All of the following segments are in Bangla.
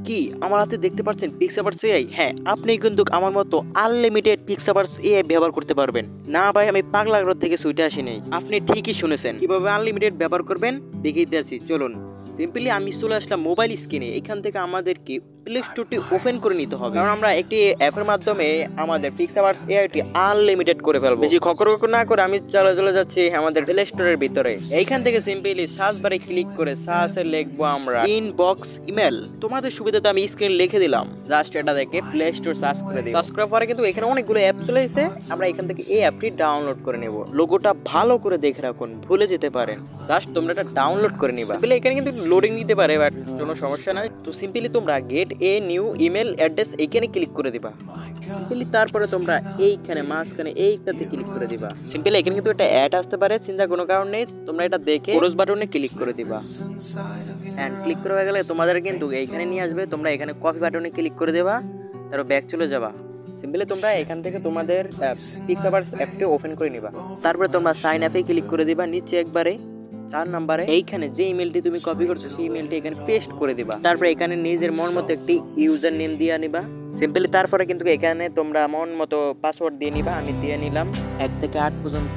কি আমার হাতে দেখতে পাচ্ছেন পিক্সাভার্স এআই? হ্যাঁ, আপনি কিন্তু আমার মতো আনলিমিটেড পিক্সাভার্স এআই ব্যবহার করতে পারবেন। না ভাই, আমি পাগলা ঘর থেকে সুইটে আসি নাই। আপনি ঠিকই শুনেছেন। কিভাবে আনলিমিটেড ব্যবহার করবেন দেখিয়ে দিয়েছি, চলুন। সিম্পলি আমি চলে আসলাম মোবাইল স্ক্রিনে। এখান থেকে আমাদেরকে প্লে স্টোরটি ওপেন করে নিতে হবে, কারণ আমরা একটি অ্যাপের মাধ্যমে আমাদের পিক্সাভার্স এআইটি আনলিমিটেড করে ফেলবো। বেশি খকর না করে আমি চলে যাচ্ছি আমাদের প্লে স্টোরের ভিতরে। এইখান থেকে সিম্পলি সার্চ বারে ক্লিক করে সার্চে লিখবো আমরা ইনবক্স ইমেল। তোমাদের সুবিধাতে আমি স্ক্রিন লিখে দিলাম, জাস্ট এটা দেখে প্লে স্টোর সার্চ করে দিই। সার্চ করার পরে কিন্তু এখানে অনেকগুলো অ্যাপ চলে এসেছে। আমরা এখান থেকে এই অ্যাপটি ডাউনলোড করে নেব। লোগোটা ভালো করে দেখে রাখুন, ভুলে যেতে পারেন। জাস্ট তোমরা এটা ডাউনলোড করে নিবা। এখানে কিন্তু লোডিং নিতে পারে, বাট কোনো সমস্যা নাই। তো সিম্পলি তোমরা gate a new email address এইখানে ক্লিক করে দিবা। সিম্পলি তারপরে তোমরা এইখানে মাঝখানে এইটাতে ক্লিক করে দিবা। সিম্পলি এখানে কিন্তু একটা অ্যাড আসতে পারে, চিন্তা কোনো কারণ নেই। তোমরা এটা দেখে ক্লোজ বাটনে ক্লিক করে দিবা। এন্ড ক্লিক করে হয়ে গেলে তোমাদের কিন্তু এইখানে নিয়ে আসবে। তোমরা এখানে কপি বাটনে ক্লিক করে দেবা, তারপর ব্যাক চলে যাবা। সিম্পলি তোমরা এখান থেকে তোমাদের পিক্সাভার্স অ্যাপটি ওপেন করে নিবা। তারপরে তোমরা সাইন আপে ক্লিক করে দিবা। নিচে একবারে 4 নম্বরে এইখানে যে ইমেলটি তুমি কপি করছো সেই ইমেলটি এখানে পেস্ট করে দিবা। তারপরে এখানে নিজের মন মতো একটি ইউজার নেম দিয়ে নিবা। সিম্পলি তারপরে কিন্তু এখানে তোমরা মন মতো পাসওয়ার্ড দিয়ে নিবা। আমি দিয়ে নিলাম 1 থেকে 8 পর্যন্ত।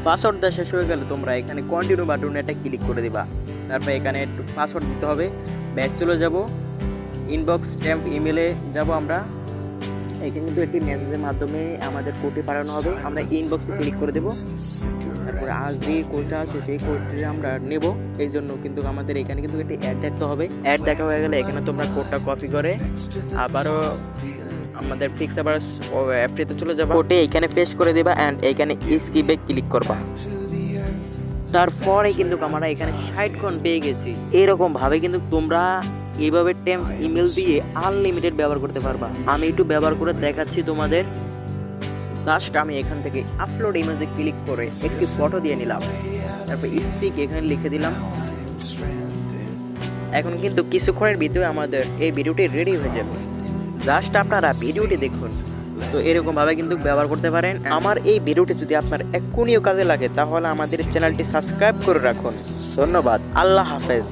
পাসওয়ার্ড দেওয়া শেষ হয়ে গেলে তোমরা এখানে কন্টিনিউ বাটনে একটা ক্লিক করে দিবা। তারপরে এখানে একটু পাসওয়ার্ড দিতে হবে। ব্যাক চলে যাব, ইনবক্স স্ট্যাম্প ইমেলে যাব আমরা। এখানে কিন্তু একটি মেসেজের মাধ্যমে আমাদের কোডটি পাঠানো হবে। আমরা ইনবক্সে ক্লিক করে দেব। তারপরে আজ যে কোডটা আছে সেই কোডটি আমরা নেব। এই জন্য কিন্তু আমাদের এখানে কিন্তু একটি অ্যাড দেখতে হবে। অ্যাড দেখা হয়ে গেলে এখানে তোমরা কোডটা কপি করে আবারও আমাদের পিক্সাভার্স অ্যাপটিতে চলে যাবে। কোডে এখানে পেস্ট করে দেবা এন্ড এখানে স্কিপে ক্লিক করবা। তারপরে কিন্তু আমরা এখানে 60 ঘন্টা পেয়ে গেছি। এরকম ভাবে কিন্তু তোমরা এইভাবে টেম্প ইমেল দিয়ে আনলিমিটেড ব্যবহার করতে পারবা। আমি একটু ব্যবহার করে দেখাচ্ছি তোমাদের। জাস্ট আমি এখান থেকে আপলোড ইমেজে ক্লিক করে একটি ফটো দিয়ে নিলাম। তারপর স্পিক এখানে লিখে দিলাম। এখন কিন্তু কিছুক্ষণের ভিতরে আমাদের এই ভিডিওটি রেডি হয়ে যাবে। জাস্ট আপনারা ভিডিওটি দেখুন। তো এরকম ভাবে কিন্তু ব্যবহার করতে পারেন। আমার এই ভিডিওটি যদি আপনার এক্ষুনিও কাজে লাগে তাহলে আমাদের চ্যানেলটি সাবস্ক্রাইব করে রাখুন। ধন্যবাদ, আল্লাহ হাফেজ।